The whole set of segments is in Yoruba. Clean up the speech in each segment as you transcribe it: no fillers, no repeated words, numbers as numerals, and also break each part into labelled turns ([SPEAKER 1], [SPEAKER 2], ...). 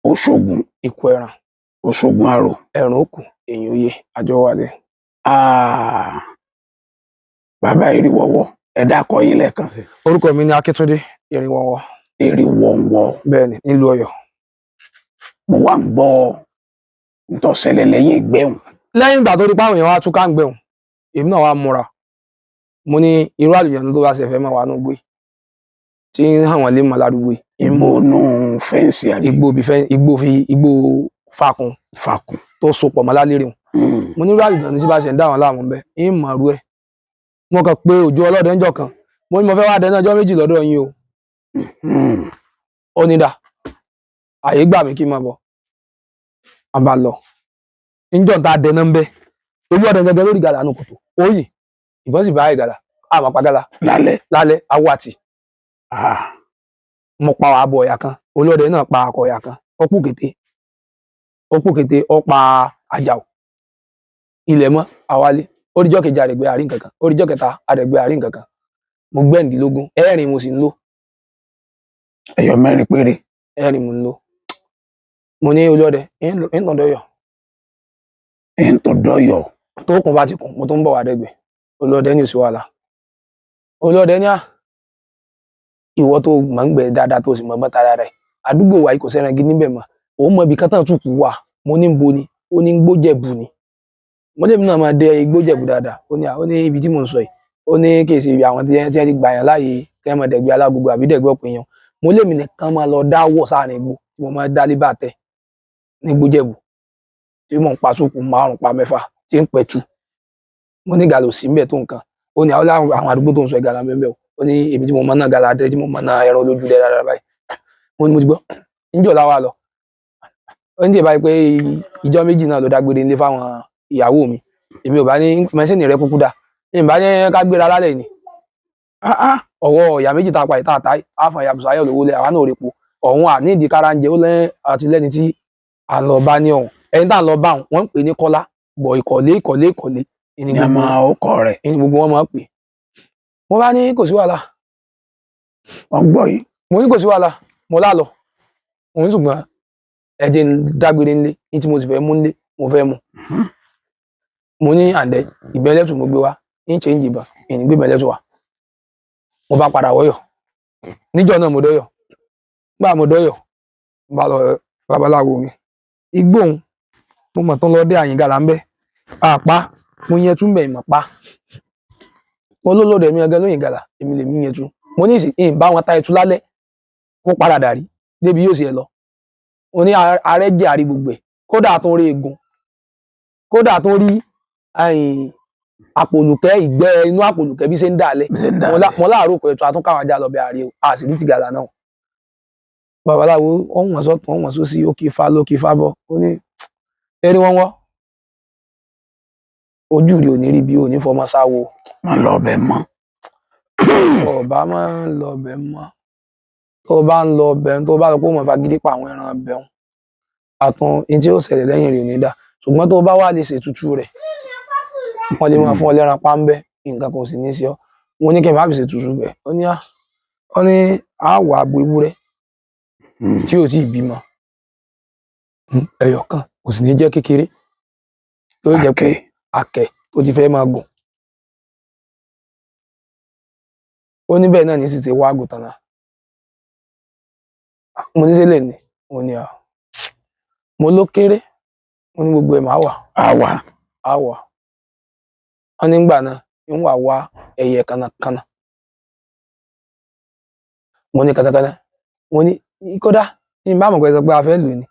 [SPEAKER 1] Òṣogùn.
[SPEAKER 2] Ikú ẹran.
[SPEAKER 1] Òṣogùn àrò.
[SPEAKER 2] Ẹ̀rùn òkú èyàn òye àjọ wálé.
[SPEAKER 1] Bàbá Eriwọ̀wọ̀ ẹ dákọ yín lẹ́ẹ̀kan sí.
[SPEAKER 2] Orúkọ mi ni Akíntúndé Eriwọ̀wọ̀.
[SPEAKER 1] Eriwọ̀wọ̀.
[SPEAKER 2] Bẹ́ẹ̀ni, nílùú Ọ̀yọ́.
[SPEAKER 1] Mo wá ń gbọ́ ntọ́ṣẹlẹ̀ lẹ́yìn ìgbẹ́hùn.
[SPEAKER 2] Lẹ́yìn ìgbà tó rí páwọn èèyàn wá tún ká ń gbẹ̀hùn, èmi náà wá múra. Mo ní irú àlùjànnú tó bá ṣe fẹ́ máa wà nù gbé tí ń hàn wọ́n lé mọ́ ládùúgbò yìí.
[SPEAKER 1] Igbó nù fẹ́ǹsì àbí.
[SPEAKER 2] Igbó fakùn tó so pọ̀ mọ́ lálẹ́ rẹ̀ wọn. Mo ní irú àlùjànnú tí bá ṣe ń dá wọn láàmú bẹ́ẹ̀ ń mọ̀ ọ́rú ẹ̀. Wọ́n kàn pé òjò ọlọ́dẹ ńjọ́ kan. Mo ní mo fẹ́ wá dẹ́nà ọjọ́ méjì lọ́dọ̀ yín o. Ó ní dà, àyè gbà mí kí n máa bọ̀. A bá lọ. Ńjọ́ ta dẹ́nà ń bẹ́. Olú ọdẹ gẹ́gẹ́ lórí gàlà nù kòtò. Ó yìn. Ìbọn sì bá ìgàlà. Àmọ́ pa gàlà. Lálẹ́ awọ àti. Mo pa àbọ̀ ọ̀yà kan. Olú ọdẹ náà pa akọ ọ̀yà kan. Ó pù kété. Ó pa àjàò. Ilẹ̀ mọ́ àwálé. Oríjọ́ kejì àrẹ̀gbẹ́ àrí nǹkankan. Oríjọ́ kẹta àrẹ̀gbẹ́ àrí nǹkankan. Mo gbẹ́ǹdínlógún. Ẹ̀rin mo sì ń lò.
[SPEAKER 1] Ẹyọ mẹ́rin péré.
[SPEAKER 2] Ẹ̀rin mo ń lò. Mo ní olú ọdẹ ń tàn dọ́yọ̀.
[SPEAKER 1] Ń tàn dọ́yọ̀.
[SPEAKER 2] Tó kùn bá ti kùn mo tó ń bọ̀ wá dẹ́gbẹ̀. Olú ọdẹ ní òsì wàhálà. Olú ọdẹ ní ìwọ tó máa ń gbẹ dáadáa tó sì mọ̀ gbọ́n tara rẹ̀. Àdúgbò wa yìí kò sẹ́ran gidi níbẹ̀ mọ́. Òun mọ ibi kan tán túkù wà. Mo ní bo ni. Ó ní Gbójẹ̀bù ni. Mo lè mi náà máa dé Gbójẹ̀bù dáadáa. Ó ní ibi tí mò ń sọ yìí. Ó ní kì í ṣe ibi àwọn tí wọ́n ti gbà yàn láàyè kí wọ́n máa dẹ̀gbẹ́ alágbogbo àbí dẹ̀gbẹ́ ọ̀pọ̀ èèyàn. Mo lè mi nìkan máa lọ dá wọ̀ sáàrin igbó tí mo máa dá líbà tẹ̀ ní Gbójẹ̀bù. Tí mò ń pa súùkù 5 pa 6 tí ń pẹ̀tù. Mo ní gàlò sí mbẹ̀ tó nǹkan. Ó ní àwọn àdúgbò tó ń sọ ìgàlà bẹ́ẹ̀ o. Ó ní èmi tí mo mọ̀ náà gàlà dẹ́ tí mo mọ̀ náà ẹran olójú dẹ́ dáadáa báyìí. Mo ní mo ti gbọ́. Ńjọ́ la wá lọ. Ó ní tí ì báyìí pé ìjọ́ méjì náà ló dágbére nílé fáwọn ìyàwó mi. Èmi ò bá ní mẹ́sìnì rẹ kúkú dà. Èmi bá ní ká gbéra lálẹ́ ni. Ọwọ́ ìyá méjì tá pa ìta àtà àfàn ìyá Bùsáyọ̀ olówó lẹ̀ àwa náà rèpo. Ọ̀hún à ní ìdí kára ń jẹ ó lẹ́ àti lẹ́ni tí à ń lọ bá ní ọ̀hún. Ẹni tá à ń lọ bá wọ́n ń pè ní Kọ́lá. Bọ̀ ìkọ̀lé.
[SPEAKER 1] Ní àmọ́ ọkọ rẹ̀.
[SPEAKER 2] Ní gbogbo wọn máa ń pè. Mo bá ní kò sí wàhálà.
[SPEAKER 1] Wọ́n gbọ́ yìí.
[SPEAKER 2] Mo ní kò sí wàhálà. Mo lá lọ. Òun ṣùgbọ́n ẹ̀jẹ̀ dágbére ńlé. Ní tí mo sì fẹ́ mú ńlé mo fẹ́ mú. Mo ní àǹdẹ̀ ìbẹ́lẹ́tù mo gbé wá. Ní change ìbọn. Ìní gbé ìbẹ́lẹ́tù wá. Mo bá padà wọ́yọ̀. Níjọ́ náà mo dọ́yọ̀. Gbà mo dọ́yọ̀. Mo bá lọ babaláwo mi. Igbó òun. Mo mọ̀ tán lọ dé àyìngàlà ń bẹ́. Àpá. Mo yẹn tún bẹ̀ ìmọ̀ pa. Mo lólódẹ̀ mi ọgẹ́ lóyìn gàlà. Èmi lè mí yẹn tún. Mo ní ìsìn bá wọn ta ẹtù lálẹ́. Kó padà dàrí. Débi yóò sì ẹ lọ. Mo ní ààrẹ jẹ́ àrí gbogbo ẹ̀. Kódà tó rí egun. Kódà tó rí àpòlùkẹ́ ìgbẹ́ inú àpòlùkẹ́ bí ṣe ń dàlẹ̀. Mo láàárọ̀ pẹ̀lú ẹ̀tọ́ àtúnkà wọn já lọ bẹ àrí o. A sì rí ti gàlà náà. Babaláwo ọ̀hún wọ́n sọ́tún ọ̀hún wọ́n sósì ó kì í fa ló kì í fa bọ̀. Ó ní Eriwọ̀wọ̀. Ojú rí ò ní rí bí ò ní fọmọ sáwo.
[SPEAKER 1] Má lọ bẹ̀ mọ́.
[SPEAKER 2] Ọba máa ń lọ bẹ̀ mọ́. Tó bá ń lọ bẹ̀ tó bá lọ pé mo fagídí pa àwọn ẹran bẹ̀hùn. Àtún ní tí ó ṣẹlẹ̀ lẹ́yìn rẹ̀ ò ní dá. Ṣùgbọ́n tó bá wà lè ṣètùtù rẹ̀. Wọ́n lè máa fún ọ lẹ́ran pánbẹ́. Nǹkan kan sì ní sí ọ. Mo ní kí n má fi ṣètùtù bẹ̀. Ó ní a wà agbo ewúrẹ́ tí ò tí ì bímọ. Ẹyọ kan kò sì ní jẹ́ kékeré. Tó jẹ́ pé àkẹ́ tó ti fẹ́ máa gùn. Ó ní bẹ́ẹ̀ náà ní sì ti wá àgùntàn náà. Mo ní sílẹ̀ ni. Mo ní mo ló kéré. Mo ní gbogbo ẹ̀ máa wà. Wọ́n ní gbà náà ń wá ẹyẹ kanakana. Mo ní katakana. Mo ní kódà ní bá mọ̀ pé sọ pé a fẹ́ lù ní.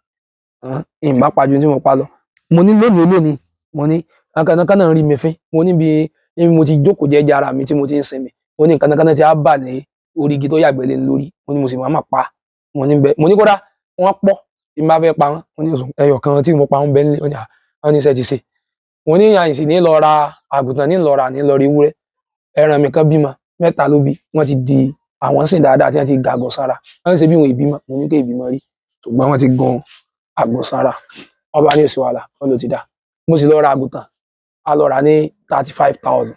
[SPEAKER 2] Ìbá pàjù tí mo pa lọ. Mo ní lónìí. Mo ní kanakana rí mi fín. Mo ní bí mo ti jókòó jẹ́jẹ́ ara mi tí mo ti ń sinmi. Mo ní kanakana tí a bà ní orí igi tó yàgbẹ́ lé lórí. Mo ní mo sì máa pa. Mo ní kódà wọ́n pọ̀ tí n bá fẹ́ pa wọ́n. Mo ní ẹyọ kan tí mo pa wọ́n bẹ́ẹ̀ ní wọ́n ní iṣẹ́ ti ṣe. Mo ní àyìnsì ní lọ ra àgùntàn ní lọ ra ewúrẹ́. Ẹran mi kan bímọ 3 ló bí. Wọ́n ti di àwọn sìn dáadáa tí wọ́n ti gàgọ̀ sára. Wọ́n ṣe bí wọn ìbímọ. Mo ní kí ìbímọ rí. Ṣùgbọ́n wọ́n ti gan àgbò sára. Ọba ní òsì wàhálà. Wọ́n ló ti dá. Mo sì lọ ra àgùntàn. A lọ rà ní 35,000.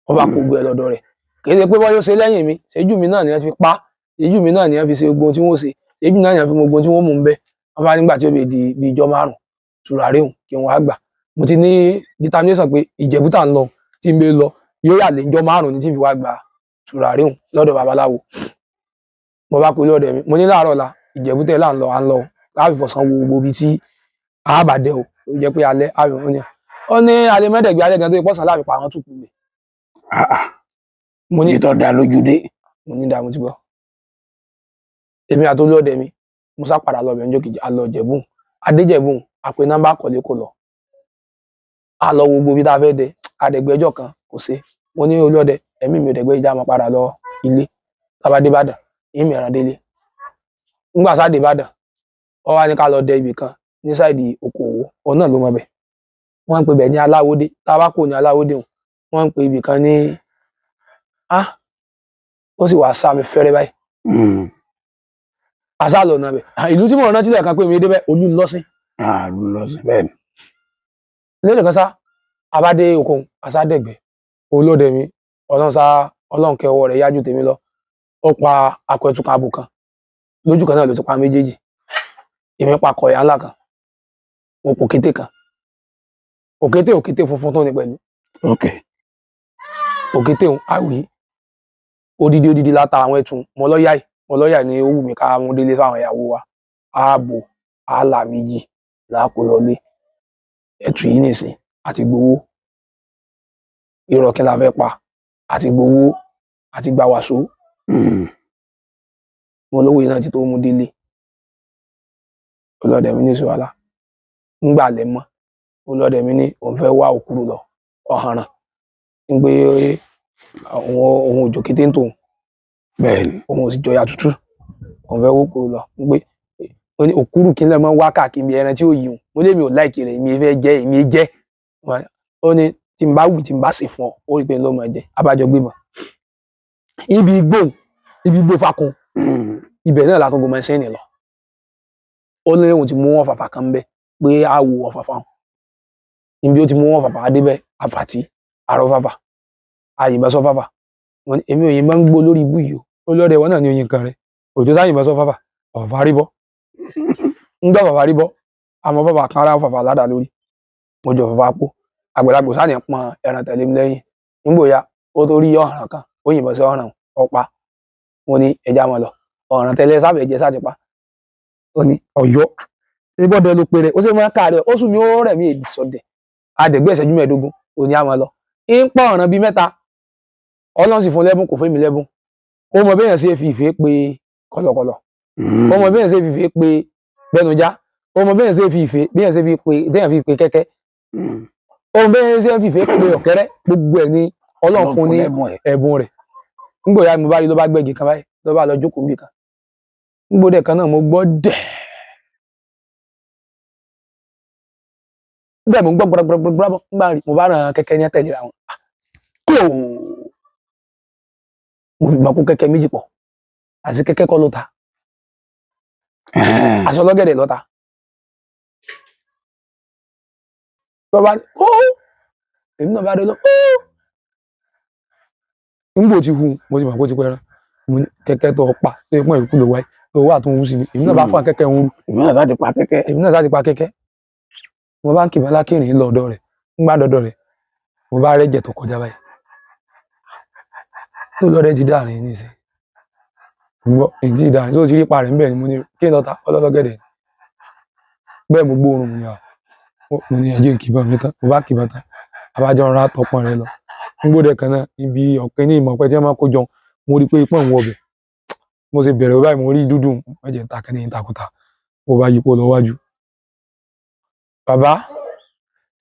[SPEAKER 2] Ọba kò gbé lọ́dọ̀ rẹ̀. Kì í ṣe pé bọ́ yóò ṣe lẹ́yìn mi. Ṣéjú mi náà ni wọ́n fi pa. Ṣéjú mi náà ni wọ́n fi ṣe gbogbo tí wọ́n ṣe. Ṣéjú náà ni wọ́n fi gbogbo tí wọ́n mú ń bẹ́. wọ́n bá nígbà tí ó bè di bí ijọ́ 5 tùràrí òun kí wọ́n á gbà mo ti ní determination pé Ìjẹ̀bú tá ń lọ tí n bẹ lọ yóò yà lé ijọ́ 5 ní tí n fi wá gba tùràrí òun lọ́dọ̀ babaláwo mo bá pe olóòdẹ mi mo ní láàárọ̀ la Ìjẹ̀bú tẹ́ là ń lọ láàfin fọ̀sán wo gbogbo ibi tí àbàdẹ o ó jẹ́ pé alẹ́ àyọ̀ ó ní alẹ́ mẹ́tẹ̀gbẹ́ alẹ́ gan tó yẹ pọ̀sán láàfin pa àwọn tùkù mi.
[SPEAKER 1] mo ní tó dá lójú dé.
[SPEAKER 2] mo ní dààmú ti gbọ́ èmi àti olóòdẹ mi mo sá padà lọ bẹ̀rẹ̀ kejì àlọ́ Ìjẹ̀bú adéjẹ̀bú àpè nọ́mbà kọ̀lé kò lọ àlọ́ wo gbogbo ibi tá a fẹ́ dẹ àdẹ̀gbẹ́jọ́ kan kò sí mo ní olóòdẹ ẹ̀mí mi ò dẹ̀gbẹ́ ìjà máa padà lọ ilé tábà dé Ìbàdàn yín mìíràn délé ńgbà sáà dé Ìbàdàn ọ wá ní ká lọ dẹ ibì kan ní sáìdì okòwò ọ náà ló mọ bẹ wọ́n ń pè bẹ ní Aláwọdé tábà kò ní Aláwọdé òun wọ́n ń pè ibì kan ní ó sì wàá sá mi fẹ́rẹ́ báyìí àṣà lọ náà bẹ ìlú tí mo rántí lẹ́ẹ̀kan pé mi dé bẹ Olúńlọ́sìn.
[SPEAKER 1] Olúńlọ́sìn bẹ́ẹ̀ ni.
[SPEAKER 2] lẹ́nu kan sá abádé okòwò àṣà dẹ̀gbẹ́ olóòdẹ mi ọlọ́run kẹ ọwọ́ rẹ̀ yájú tèmi lọ ó pa akọ̀ẹ̀tùkà àbò kan lójú kan náà ló ti pa méjèèjì èmi pa kọ̀ọ̀yà ńlá kan mo pò kété kan òkété funfun tó ní pẹ̀lú òkété òun àwí odidi láta àwọn ẹ̀tún mọlọ́yà ní ó wù mí ká mú délé fáwọn ìyàwó wa ààbò ààlà méjì làákò lọlé ẹ̀tù yìí nìsín àti gbowó ìrọ̀kí la fẹ́ pa àti gbowó àti gba wàsó mo lówó iná ti tó mú délé olóòdẹ mi ní ìṣòwàlà ńgbà lẹ mọ olóòdẹ mi ní òun fẹ́ wá òkúrú lọ ọ̀hànràn ń gbé ohun òjò kété ń tòun
[SPEAKER 1] bẹ́ẹ̀ni
[SPEAKER 2] òun ò sì jọyà tútù òun fẹ́ wó òkúrú lọ ń gbé òkúrú kí n lè mọ wá káàkiri ẹran tí ó yìí mo lé mi ò láìkì rẹ èmi fẹ́ jẹ èmi jẹ ó ní tí n bá wù tí n bá sì fún ọ ó rí pé ló mọ jẹ abájọ gbé mọ ibi igbó fakun ibẹ̀ náà látọgbọ mọ ẹsẹ nìlọ ó ní òun ti mú wọn fàfà kan bẹ pé a wò wọn fàfà ibi ó ti mú wọn fàfà adébẹ àfàtì àrọ fàfà àyìnbá sọ fàfà èmi ò yìí máa ń gbó lórí ibú yìí ó lọ́dẹ wọn náà ní oyin kan rẹ òjò sáyìnbá sọ fàfà ọ̀fà rí bọ́ ń gbọ́ fàfà rí bọ́ àmọ́ fàfà kan ara fàfà ládàá lórí mo jọ fàfà pọ̀ àgbàlagbò sáà ní pọn ẹran tẹ̀lé mi lẹ́yìn nígbòyà ó tó rí ọ̀ràn kan ó yìnbọn sí ọ̀ràn ọ̀pá mo ní ẹja mọ̀ lọ ọ̀ràn tẹ̀lé sábẹ̀ jẹ́ sáà ti pa ó ní Ọ̀yọ́ níbọ̀dẹ ló péré ó sì máa káàárẹ̀ ó sùn mí ó rẹ̀ mí èdè sọ̀dẹ̀ adẹ̀gbẹ́ ìṣẹ́jú 15 ó ní àmọ́ lọ ń pọ̀ ọ̀ràn bíi 3 Ọlọ́run sì fún lẹ́bùn kò fún mi lẹ́bùn ó mọ béèyàn ṣe fi ìfẹ́ pé kọ̀lọ̀kọ̀lọ̀ ó mọ béèyàn ṣe fi ìfẹ́ pé gbẹnujá ó mọ béèyàn ṣe fi ìfẹ́ béèyàn ṣe fi pé déèyàn fi pé kẹ́kẹ́ ó mọ béèyàn ṣe fi ìfẹ́ pé ọ̀kẹ́rẹ́ gbogbo ẹ̀ ní Ọlọ́run fún ní ẹ̀bùn rẹ̀ nígbòyà mo bá rí ló bá gbẹ́gi kan báyìí ló bá lọ jókòó níbì kan nígbòdẹ kan náà mo gbọ́ dẹ̀ bẹ́ẹ̀ mo gbọ́ gbọ́dọ̀gbọ́dọ̀ mo bá ràn kẹ́kẹ́ ní tẹ̀lé àwọn mo fi gbà kó kẹ́kẹ́ méjì pọ̀ àti kẹ́kẹ́ kọ́ ló ta aṣọ lọ́gẹ̀dẹ̀ lọ́ta lọ́ba ó èmi náà bá dé lọ ó nígbò tí hu mo ti mọ̀ kó ti pẹ́ rán mo ní kẹ́kẹ́ tó pa tó yẹ pọ́n ìrúkú ló wáyé tó wà tó ń wú sí mi èmi náà bá fún kẹ́kẹ́ ń wú
[SPEAKER 1] èmi náà sáti pa kẹ́kẹ́
[SPEAKER 2] mo bá ń kìbọn lákìrìn lọ ọ̀dọ̀ rẹ̀ ń gbá dọ̀dọ̀ rẹ̀ mo bá rẹ́jẹ̀ tó kọjá báyìí tó lọ́rẹ́ ti dáàrin ní ìsìn gbọ́ èyí tí ìdáàrin tó ti rí pa rẹ̀ ń bẹ̀ ni mo ní kí n lọ́ta ọlọ́lọ́gẹ̀dẹ̀ bẹ́ẹ̀ mo gbóòórùn mo ní ẹjẹ́ ìkìbọn mi tán mo bá kìbọn tán abájọ ń ra tọpọn rẹ lọ nígbòdẹ kan náà ibi ọ̀pẹ ní ìmọ̀ ọ̀pẹ tí wọ́n máa kó jọ mo rí pé ipọ́n ń wọbẹ̀ mo sì bẹ̀rẹ̀ báyìí mo rí dúdú ẹ̀jẹ̀ ń ta kẹ́ni ìtakùtà mo bá yípo lọ wájú. Bàbá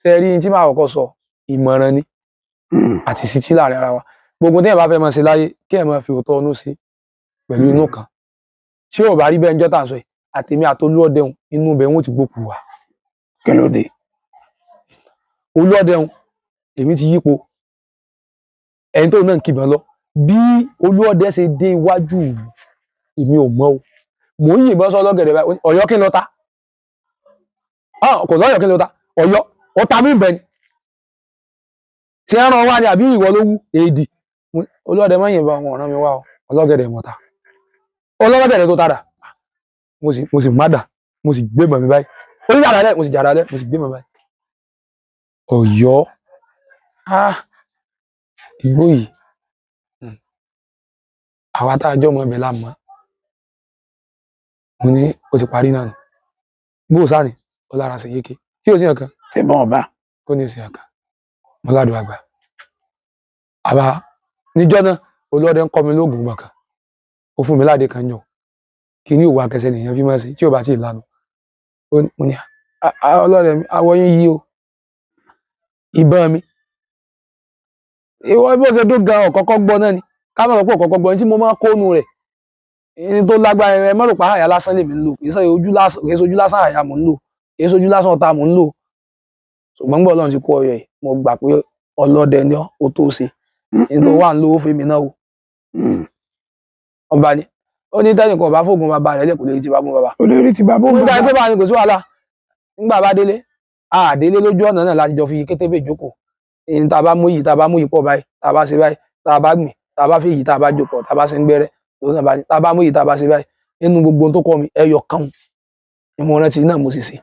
[SPEAKER 2] ṣe rí tí màá kọ́kọ́ sọ ìmọ̀ràn ni àti sítí láàrin ara wa gbogbo téèyàn bá fẹ́ máa ṣe láyé kí ẹ̀ máa fi òótọ́ ọnú sí pẹ̀lú inú kan tí ò bá rí bẹ́ẹ̀ ń jọ́tà sọ yìí àtèmi àtolúọdẹun inú ibẹ̀ wọn ti gbókù wá.
[SPEAKER 1] Kí ló dé?
[SPEAKER 2] Olúọdẹun èmi ti yípo ẹni tó náà ń kìbọn lọ bí olúọdẹ ṣe dé iwájú èmi ò mọ̀ o mò ń yìnbọn sọ lọ́gẹ̀dẹ̀ báyìí Ọ̀yọ́ kí n lọ ta kò lọ́yọ̀ kí n lọ ta Ọ̀yọ́ ọ̀tá mi bẹ̀ ni tí ẹran wá ní àbí ìwọ ló wú èdì olóòdẹ mọ́ yìnbọn àwọn ọ̀ràn mi wá ọlọ́gẹ̀dẹ̀ mọ̀ta ọlọ́gẹ̀dẹ̀ tó tàdà mo sì má dà mo sì gbé mọ̀ mi báyìí ó ní jàdálẹ̀ mo sì jàdálẹ̀ mo sì gbé mọ̀ báyìí Ọ̀yọ́ ìgbó yìí àwa tá a jọ mọ ibẹ̀ la mọ̀ mo ní ó ti parí náà bó sáà ní ó lára sí yéke tí ó sì yàn kan
[SPEAKER 1] ṣe bọ́n ọba
[SPEAKER 2] ó ní ìsìn àkà mo ládùn àgbà àbá níjọ́ náà olóòdẹ ń kọ́ mi lóògùn gbọ̀ǹkà ó fún mi láde kan yàn kí ní òwò akẹsẹ̀ nìyẹn fi máa ṣe tí ò bá tí ì lanu mo ní ọlọ́dẹ mi awọ yín yí o ìbọn mi ìwọ bó ṣe dún gan ọ̀kọ́kọ́ gbọ́ náà ni ká má lọ pọ̀ ọ̀kọ́kọ́ gbọ́ ní tí mo máa kónú rẹ̀ ní tó lágbára ẹ mọ́rò pa àyà lásán lèmi ń lò kì í ṣe ojú lásán àyà mò ń lò kì í ṣe ojú lásán ọ̀tá mò ń lò ṣùgbọ́n gbọ́ ọlọ́run ti kó ọyọ yìí mo gbà pé ọlọ́dẹ ni ó tó ṣe nítorí wà ń lówó fèmí náà o ọba ni ó ní tẹ́nìkan ọba fóògùn bàbá rẹ̀ lẹ́kùn lórí ti bàbá bàbá
[SPEAKER 1] olórí ti bàbá
[SPEAKER 2] nígbà tó bá ní kò sí wàhálà nígbà bá délé àdélé lójú ọ̀nà náà láti jọ fi kétébè jókòó ní tá a bá mú yìí tá a bá mú yìí pọ̀ báyìí tá a bá ṣe báyìí tá a bá gbìn tá a bá fi yìí tá a bá jókòó tá a bá ṣe ń gbẹ́rẹ́ lóun náà bá ní tá a bá mú yìí tá a bá ṣe báyìí nínú gbogbo tó kọ́ mi ẹyọ kan ìmọ̀ràn tí náà mo sì ṣe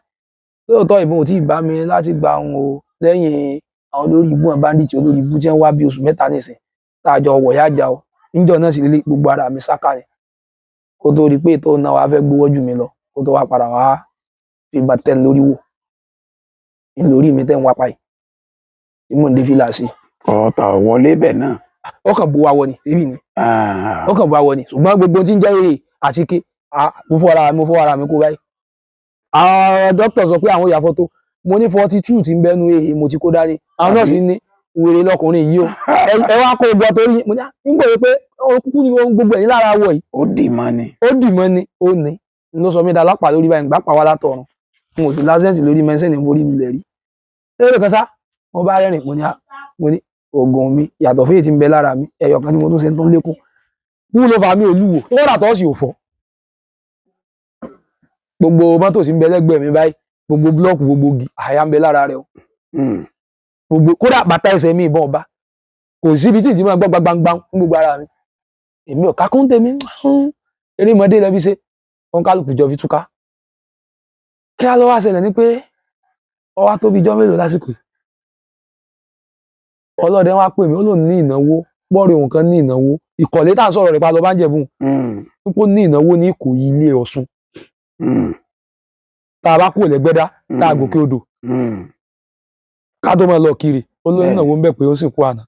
[SPEAKER 2] lóòótọ́ ìbọn ò tí ì bá mi láti gba òun o lẹ́yìn àwọn olórí ibú àwọn báńdíìtì olórí ibú tí wọ́n wá bí oṣù mẹ́ta nìsín tá a jọ wọ̀ yá jà o níjọ́ náà sì lélẹ̀ gbogbo ara mi sáká ni kó tó rí pé ètò náà wàá fẹ́ gbowó jù mí lọ kó tó wá padà wá fi gbà tẹ́ lórí wò lórí mi tẹ́ ń wá pa yìí tí mò ń dé fìlà sí.
[SPEAKER 1] ọ̀tà wọlé bẹ̀ náà.
[SPEAKER 2] ó kàn bu awọ ni síbì ni ó kàn bu awọ ni ṣùgbọ́n gbogbo tí ń jẹ́ èrè àti ké mo fọ́ ara mi kó báyìí. àwọn dókítà sọ pé àwọn ìyá fọ́tò mo ní 42 tí ń bẹ́nu èyí mo ti kó dání àwọn náà sì ní wèrè lọkùnrin yìí o ẹ wá kó gbọ́ torí mo ní nígbà pé ó kúkú ní ohun gbogbo ẹ̀yìn lára wọ̀ yìí.
[SPEAKER 1] ó dì mọ́ ni.
[SPEAKER 2] ó dì mọ́ ni ó ní ló sọ mí dá lápá lórí báyìí gbà pa wá látọ̀run mo sì lásẹ̀ǹtì lórí mẹ́sẹ̀nì borí mi lẹ̀ rí. lórí kan sá mo bá rẹ́rìn mo ní oògùn mi yàtọ̀ fún èyí tí ń bẹ lára mi ẹyọ kan tí mo tún ṣe tó ń lékún kú ló fà mí olúwo tó rà tọ́ sí òfò gbogbo mọ́tò tí ń bẹ lẹ́gbẹ̀ẹ́ mi báyìí gbogbo búlọ́ọ̀kù gbogbo gì àyà ń bẹ lára rẹ o gbogbo kódà bàtà ẹsẹ̀ mi ìbọn ọba kò síbi tí ìdí máa gbọ́ gbangbang fún gbogbo ara mi èmi ò kákún tèmi eré mọ́dé lẹ́bí ṣe wọn kálukú jọ fi túká kí á lọ wá ṣẹlẹ̀ ní pé ọwá tó bí ijọ́ mélòó lásìkò ọlọ́dẹ wá pè mí ó lòun ní ìnáwó pọ́ọ̀rì òun kan ní ìnáwó ìkọ̀lé tá à ń sọ̀rọ̀ rẹ̀ pa lọ bá ń jẹ̀bùn pípò ní ìnáwó ní Ìkòyí ilé Ọ̀ṣun tá a bá kúrò lẹ́gbẹ́dá tá a gòkè odò ká tó máa lọ kiri ó lóun ìnáwó ń bẹ̀ pé ó sì kú àná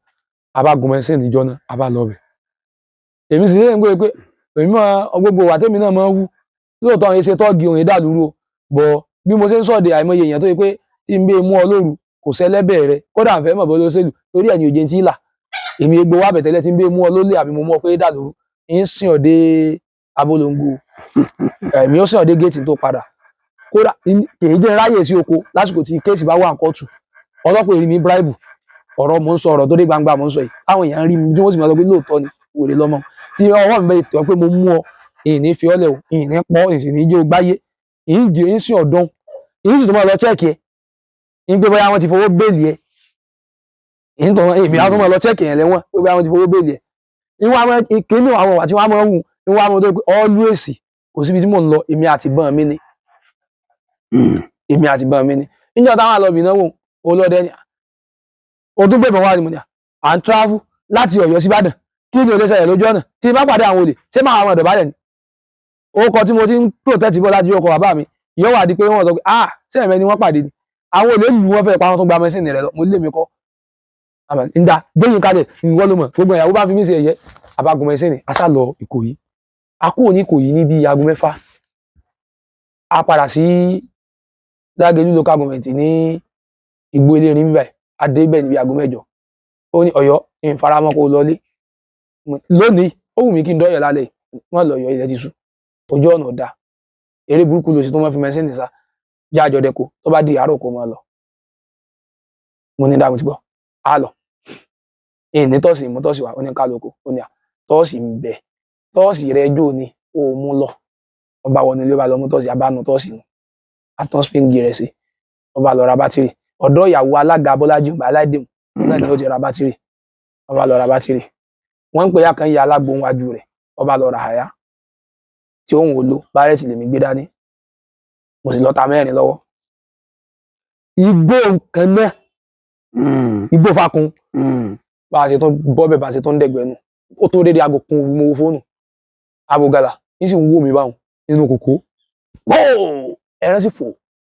[SPEAKER 2] abágun mẹ́sẹ̀ níjọ́ náà a bá lọ bẹ̀ èmi sì lè ń gbé pé èmi máa gbogbo wà tèmi náà máa ń wú lóòótọ́ àwọn iṣẹ́ tọ́ọ̀gì òun ìdálúró bọ̀ bí mo ṣe ń sọ̀dẹ̀ àìmọye èèyàn tó yẹ pé tí n bẹ́ mú ọ lóru kò sẹ́lẹ́bẹ̀ rẹ kódà ń fẹ́ mọ̀ bọ́ lóṣèlú torí ẹ̀yìn òjé tí ì là èmi egbò wà bẹ̀tẹ̀lẹ̀ tí n bẹ́ mú ọ lólè àbí mo mú ọ pé dàlúrú ń sìn ọ́ dé abolongo èmi ó sìn ọ́ dé géètì tó padà kódà èyí jẹ́ ráyè sí oko lásìkò tí kéèsì bá wà ń kọ́ọ̀tù ọlọ́pàá èrì mi bíráìbù ọ̀rọ̀ mò ń sọ ọ̀rọ̀ tó dé gbangba mò ń sọ yìí àwọn èèyàn rí mi tí wọ́n sì máa lọ pé lóòótọ́ ni wèrè lọ́mọ tí ọwọ́ mi bẹ́ẹ̀ tọ́ pé mo mú ọ ìyìn ní fi ọ́lẹ̀ o ìyìn ní pọ́ ìsìn ní jẹ́ o gbáyé ìyìn jẹ́ ìyìn sí ọ̀dán ìyìn sì tó máa lọ chẹ́ẹ̀kì ẹ̀ ìyìn pé bóyá wọ́n ti fowó béèlì ẹ̀ ìyìn tó èmi àwọn tó máa lọ chẹ́ẹ̀kì ẹ̀ lẹ́wọ̀n pé bóyá wọ́n ti fowó béèlì ẹ̀ ìkíní àwọn wà tí wọ́n máa ń wù ìwọ́n àwọn tó pé always kò síbi tí mò ń lọ èmi àti ìbọn mi ni èmi àti ìbọn mi ni níjọ́ táwọn àlọ́bì náà wò olóde ni o tún gbẹ̀bọ̀n wá ní mo ní à ń travel láti Ọ̀yọ́ sí Ìbàdàn kí ni o lè ṣẹlẹ̀ lójú ọ̀nà tí bá pàdé àwọn olè ṣé máa àwọn ọ̀dọ̀bálẹ̀ ni orúkọ tí mo ti ń protect bọ́ láti ọkọ̀ bàbá mi yóò wà di pé wọ́n sọ pé ṣé ẹ̀mẹ́ ni wọ́n pàdé ni àwọn olè lù wọ́n fẹ́ pa wọn tó gba mẹ́sìnì rẹ̀ lọ mo lé mi kọ́ ǹda gbẹ̀yìn kalẹ̀ ìwọ ló mọ̀ gbogbo ìyàwó bá fi mí ṣe ẹ̀yẹ abagun mẹ́sìnì aṣá lọ Ìkòyí a kúrò ní Ìkòyí ní bíi aago 6 a padà sí Lágẹ̀lú local government ní Igbó Elérin bíbáyìí adé bẹ́ẹ̀ níbi aago 6 ó ní Ọ̀yọ́ ìfaramọ́ kó lọlé lónìí ó wù mí kí n dọ́yọ̀ lálẹ́ wọ́n lọ yọ ilẹ̀ ti sú ojú ọ̀nà ọ̀dà eré burúkú lòsì tó wọ́n fi mẹ́sìn nìsa já àjọ dẹ́ko tó bá di àárọ̀ kó máa lọ mo ní dáàbò ti gbọ́ á lọ ní tọ́sì mú tọ́sì wá ó ní kálukú ó ní tọ́sì ń bẹ tọ́sì rẹ jò ní ó mú lọ ọba wọnú ilé ọba lọ mú tọ́sì abánu tọ́sì nù atọ́ spingi rẹ̀ sí ọba lọ ra bátìrì ọ̀dọ́ ìyàwó alága Bọ́lájí ọba aláìdéhùn náà ni ó ti ra bátìrì ọba lọ ra bátìrì wọ́n ń pè ya kan yí alágbóhun wájú rẹ̀ ọba lọ ra àyà tí òun ò lo bárẹ̀tì lèmi gbé dání mo sì lọ ta mẹ́rin lọ́wọ́ igbó kan náà igbó Fakun bá a ṣe tó bọ́ bẹ̀ bá a ṣe tó ń dẹ̀gbẹ́ nu ó tó dédé aago kun mo wo fóònù aago gàlà yín sì ń wò mí báwọn nínú kòkó ẹran sì fò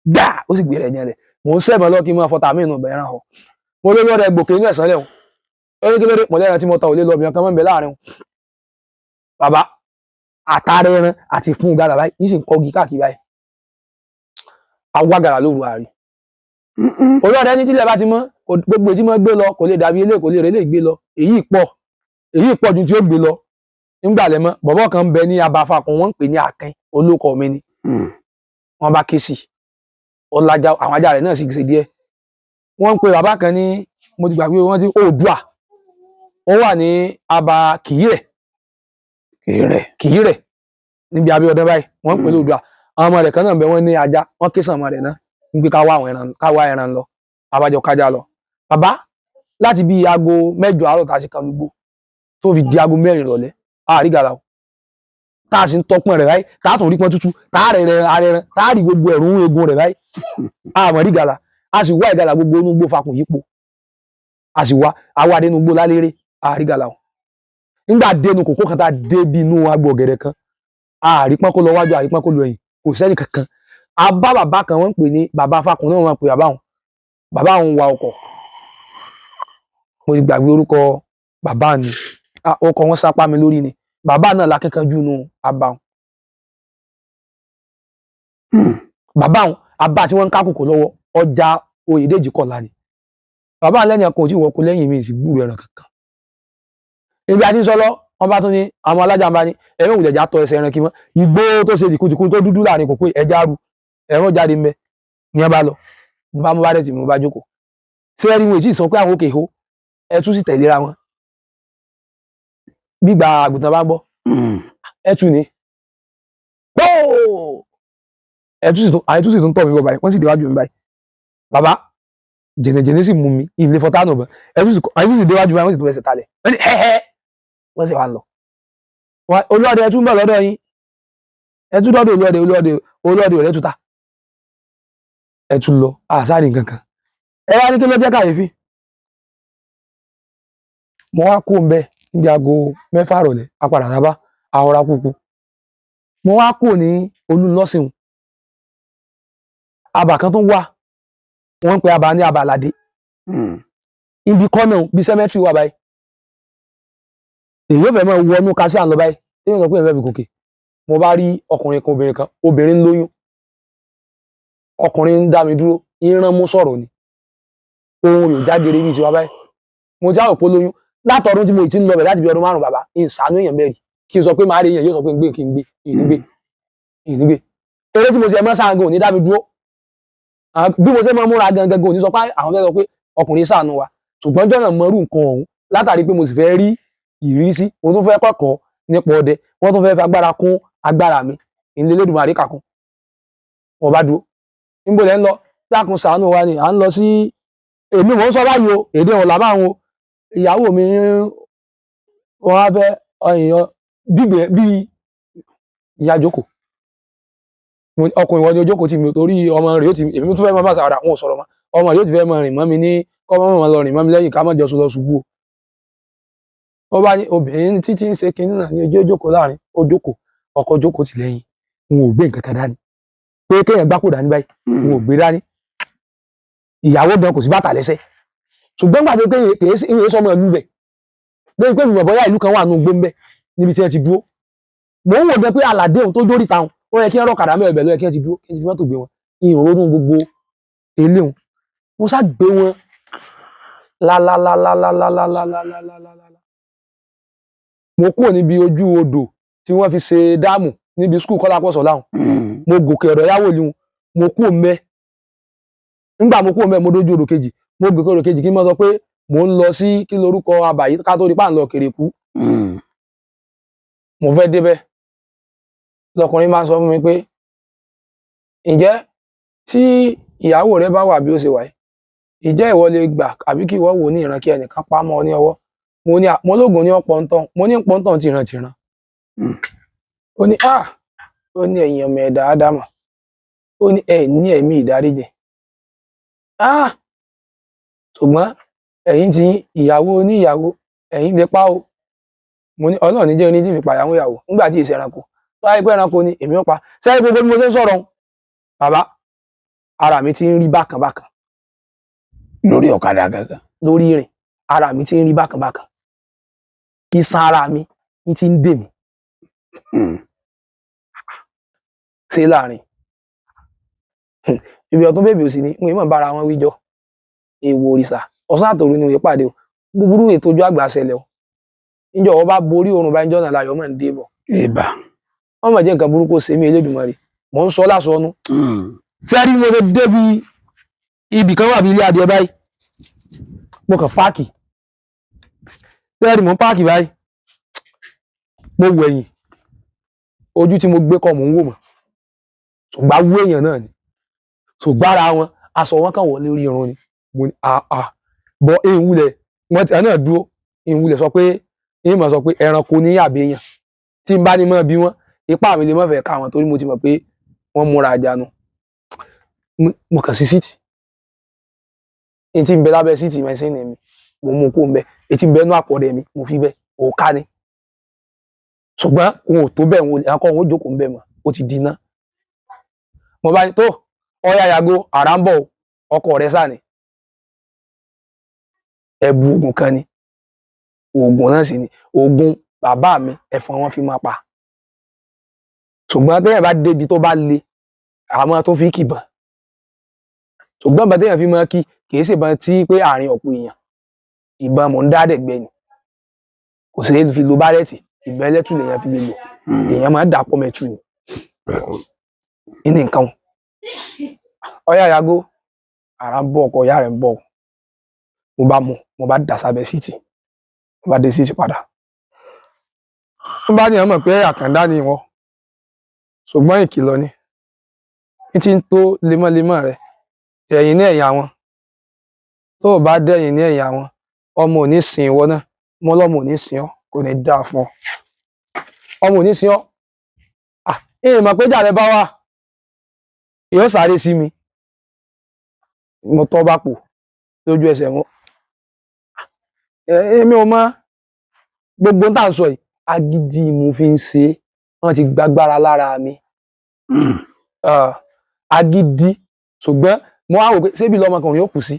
[SPEAKER 2] gbà ó sì gbé rẹ̀ yẹn rẹ̀ mò ń sẹ́mọ̀ lọ kí n máa fọta mí inú ọgbà ẹran họ mo lé lọ́dẹ gbòkè ní ẹ̀sán lẹ́hùn ó ní kí ló dé pọ̀ lẹ́ran tí mo ta ò lé lọ mìíràn kan mọ́ ń bẹ láàrin bàbá àtàrẹ ẹran àti fún gàlà báyìí yín sì ń kọ́gi káàkiri báyìí àwa gàlà lóru àárín olóòdẹ ní tílẹ̀ bá ti mọ́ gbogbo tí mo gbé lọ kò lè dàbí ilé kò lè rè lè gbé lọ èyí pọ̀ ju tí ó gbé lọ nígbà lẹ́mọ́ bọ̀bọ̀ kan bẹ ní Aba Fakun wọ́n ń pè ní Akin olóko mi ni wọ́n bá ké sí ọlájà àwọn ajá rẹ̀ náà sì ṣe díẹ̀ wọ́n ń pe bàbá kan ní mo ti gbàgbé wọ́n ti Oòduà ó wà ní Aba Kìírẹ̀ níbi abẹ́ ọdẹ báyìí wọ́n ń pè Oòduà àwọn ọmọ rẹ̀ kan náà bẹ wọ́n ní ajá wọ́n ké sàn ọmọ rẹ̀ náà ń gbé ká wá ẹran lọ abájọ kájà lọ bàbá láti bí aago 8 àárọ̀ tá a ṣe kan lùgbò tó fi di aago 4 ìrọ̀lẹ́ àárí gàlà tá a sì ń tọpọn rẹ̀ báyìí tá a tún rí pọn tútù tá a rẹ̀ arẹran tá a rí gbogbo ẹ̀rún egun rẹ̀ báyìí àmọ́ rí gàlà a sì wá ìgàlà gbogbo inú igbó Fakun yípo a sì wá àwa dénú igbó lálérè àárí gàlà o nígbà dénú kòkó kan tá a dé bí inú agbó ọ̀gẹ̀dẹ̀ kan àárí pọ́n kó lọ wájú àárí pọ́n kó lọ ẹ̀yìn kò sẹ́ni kankan a bá bàbá kan wọ́n ń pè ní bàbá Fakun náà wọ́n pè bàbá òun wa ọkọ̀ mo ti gbàgbé orúkọ bàbá ni ọkọ̀ wọn sápá mi lórí ni bàbá náà lákẹ́kọ̀ọ́jú nù Aba bàbá òun Aba tí wọ́n ń ká kòkó lọ́wọ́ ọjà Oyèdèjì Kọ̀lá ni bàbá lẹ́yìn ọkọ̀ tí wọ́n kú lẹ́yìn mi sì gbúrò ẹran kankan ibi àti sọlọ wọn bá tún ní àwọn alájà ń bá ní ẹ̀rọ òwúlẹ̀já tọ ẹsẹ̀ ẹran kí wọ́n igbó tó ṣe tìkùtìkù tó dúdú láàrin kòkó ẹja ru ẹ̀rọ jáde ń bẹ ní ẹ bá lọ mo bá dẹ̀ tì mo bá jókòó fẹ́ẹ́rí wọn èyí sọ pé àwọn òkè hó ẹ tún sì tẹ̀léra wọn gbígba àgùntàn bá ń bọ́ ẹ tún ní àyètú sì tún tọ̀ mí bọ̀ báyìí wọ́n sì déwájú mi báyìí bàbá jẹ̀nẹ̀jẹ̀nẹ̀ sì mú mi ilé fọ́tánù bọ̀ àyètú sì déwájú báyìí wọ́n sì tún fẹsẹ̀ talẹ̀ wọ́n ní hẹ́hẹ́ wọ́n sì wá lọ olóòdè ẹ tún bọ̀ lọ́dọ̀ yín ẹ tún dọ́dọ̀ olóòdè rẹ̀ tún ta ẹ tún lọ àṣàrí nǹkan kan ẹ wá ní kí ló jẹ́ kàyéfì mo wá kó ń bẹ níbi aago 6 ìrọ̀lẹ́ apàdà rábá àhọra kúkú mo wá kó ní olúlọ́sìn Aba kan tó wà wọ́n ń pe Aba ní Aba Aládé ibi kọ́nà bí sẹ́mẹ́tírì wà báyìí èyí ò fẹ́ mọ́ wọnú kásí à ń lọ báyìí tí yóò sọ pé ìfẹ́ fi gòkè mo bá rí ọkùnrin kan obìnrin lóyún ọkùnrin ń dá mi dúró ìran mú sọ̀rọ̀ ni ohun rẹ̀ jágere bí ìṣe wa báyìí mo já òpó lóyún látọdún tí mo ti ń lọ bẹ̀ láti bí ọdún 5 bàbá ìsànú èèyàn bẹ́ẹ̀ rí kí n sọ pé máa rí èèyàn yóò sọ pé ń gbé kí n gbé ìnígbé eré tí mo ṣe ẹmọ́ sáà gan òní dá mi dúró bí mo ṣe mọ́ múra gangan òní sọ pé àwọn fẹ́ sọ pé ọkùnrin ṣàánú wa ṣùgbọ́n jọ́nà mọ́rú nǹkan ọ̀hún látàrí pé mo sì fẹ́ rí ìrísí mo tún fẹ́ kọ́kọ́ nípa ọdẹ wọ́n tún fẹ́ fi agbára kún agbára mi ìnílé Elédùmarè kàkún wọn bá dúró níbo lẹ́ ń lọ dákun ṣàánú wa ni à ń lọ sí èmi mò ń sọ báyìí o èdè ọ̀la báwọn o ìyàwó mi wọn á fẹ́ èèyàn bí ìyá jókòó ọkùnrin wọn ni ojókòó tí mi torí ọmọ rẹ̀ yóò ti èmi tún fẹ́ máa bá sàrà wọn ò sọ̀rọ̀ mọ́ ọmọ rẹ̀ yóò ti fẹ́ máa rìn mọ́ mi ní kọ́ mọ́ lọ rìn mọ́ mi lẹ́yìn ká má jọ lọ ṣubú o ó bá ní obìnrin títí ń ṣe kinní náà ní ojú ojókòó láàrin ojókòó ọkọ jókòó tì lẹ́yìn wọn ò gbé nǹkan kan dání pé kéèyàn gbáko dání báyìí wọn ò gbé dání ìyàwó gan kò sí bàtà lẹ́sẹ̀ ṣùgbọ́n gbàdé pé kèé sí ìwé sọmọ ìlú bẹ̀ lórí pé ìmọ̀ bọ́yá ìlú kan wà nù gbó ń bẹ̀ níbi tí ẹ ti dúró mò ń wò bẹ pé Àlàdé òun tó dórí táwọn ó yẹ kí ẹ rọ̀kadà mẹ́rin bẹ̀ ló yẹ kí ẹ ti dúró kí ẹ ti mọ́tò gbé wọn ìhòòrò nù gbogbo eléhùn mo sá gbé wọn lálálálálálálálálálálá mo kúrò níbi ojú odò tí wọ́n fi ṣe dáàmù níbi skul Kọ́lápọ̀sọ̀ láwọn mo gòkè ọ̀dọ̀ yáwó ni mo kúrò mẹ́ nígbà mo kúrò mẹ́ mo dójú odò kejì mo gòkè odò kejì kí n mọ́ sọ pé mo ń lọ sí kí lorúkọ àbàyí ká tó rí páà ń lọ Kèrèkú mo fẹ́ débẹ̀ lọkùnrin máa ń sọ fún mi pé ǹjẹ́ tí ìyàwó rẹ bá wà bí ó ṣe wà yìí ìjẹ́ ìwọ lè gbà àbí kí ìwọ wò ní ìran kí ẹnìkan pa mọ́ ọ ní ọwọ́ mo lóògùn ní ọ̀pọ̀ ntàn mo ní pọ́ntàn tìran ó ní ó ní ẹ̀yin ọmọ ẹ̀dá ádámà ó ní ẹ ní ẹ̀mí ìdáríjì ṣùgbọ́n ẹ̀yin tí ìyàwó oníyàwó ẹ̀yin lè pa o. Mo ní Ọlọ́run ní jẹ́ oní tí fi pàyàwó ìyàwó nígbà tí ìṣe ẹranko tó wáyé pé ẹranko ni èmi ó pa. Sẹ́yìn gbogbo bí mo ṣe ń sọ̀rọ̀ bàbá ara mi ti ń rí bákan bákan
[SPEAKER 1] lórí ọ̀kadà gangan.
[SPEAKER 2] lórí ìrìn ara mi ti ń rí bákan bákan iṣan ara mi ní ti ń dè mí ṣe láàrin ibi ọtún bèbè òsì ni wọn ìmọ̀ bára wọn wíjọ èèwọ̀ òrìṣà ọ̀sán àtòru ni òye pàdé o búburú ètò ojú àgbà ṣẹlẹ̀ o níjọ wọn bá borí oòrùn bá ń jọ́nà láyọ̀ mọ̀ ń dé bọ̀
[SPEAKER 1] ìbà
[SPEAKER 2] wọn mọ̀ jẹ́ nǹkan burúkú ṣe mí Elédùmarè mò ń sọ lásọnù fẹ́rí mo lè débi ibì kan wà bí ilé adìẹ báyìí mo kàn páàkì fẹ́rí mo ń páàkì báyìí mo wẹ̀yìn ojú tí mo gbé kọ́ mò ń wò mọ̀ ṣùgbọ́n wú èèyàn náà ni ṣùgbọ́n ara wọn aṣọ wọn kàn wọlé orí irun ni mo ní bọ ìwúlẹ̀ wọn ti náà dúró ìwúlẹ̀ sọ pé ìmọ̀ sọ pé ẹranko ní àbí èèyàn tí n bá ní mọ́ bí wọ́n ipá mi lè mọ́ fẹ́ ká wọn torí mo ti mọ̀ pé wọ́n múra àjánu mo kàn sí síìtì èyí tí ń bẹ lábẹ́ síìtì mẹ́sìn mi mo mú kó ń bẹ èyí tí ń bẹ nú àpọ̀dẹ mi mo fi bẹ òòká ni ṣùgbọ́n wọn ò tó bẹ́ẹ̀ wọn akọ wọn ò jókòó ń bẹ̀ mọ́ ó ti di iná mo bá ní tó ọyá yàgò àrà ń bọ̀ ọkọ rẹ sáà ni ẹ̀bù oògùn kan ni oògùn náà sì ni oògùn bàbá mi ẹ̀fọn wọn fi máa pa ṣùgbọ́n téèyàn bá débi tó bá le àmọ́ tó fi kìbọn ṣùgbọ́n bá téèyàn fi máa kì í ṣèbọn tí pé àárín ọ̀pọ̀ èèyàn ìbọn mò ń dá dẹ̀gbẹ́ ni kò sí fi lo bárẹ́tì ìbọn ẹlẹ́tù lèèyàn fi lè lò èèyàn máa ń dà pọ̀ mẹ́tù ni ní nǹkan ọyá yàgò àrà ń bọ̀ ọkọ ìyá rẹ̀ ń bọ̀ mo bá dà sábẹ́ síìtì mo bá dé síìtì padà wọ́n bá ní ọmọ pé àkàndá ni wọ́n ṣùgbọ́n ìkìlọ̀ ni ní ti ń tó lemọ́lemọ́ rẹ̀ ẹ̀yìn ní ẹ̀yà wọn tó o bá dẹ̀yìn ní ẹ̀yà wọn ọmọ ò ní sìn ìwọ náà mo lọ́mọ ò ní sìn ọ́ kò ní dáa fún ọ ọmọ ò ní sìn ọ́ èèyàn mọ̀ pé jàre bá wà yóò sáré sí mi mo tọ́ bá pò lójú ẹsẹ̀ wọn èmi ò mọ̀ gbogbo tá à ń sọ yìí agídí mo fi ń ṣe wọ́n ti gbàgbára lára mi agídí ṣùgbọ́n mo á wò pé ṣébi lọmọkùnrin yóò kù sí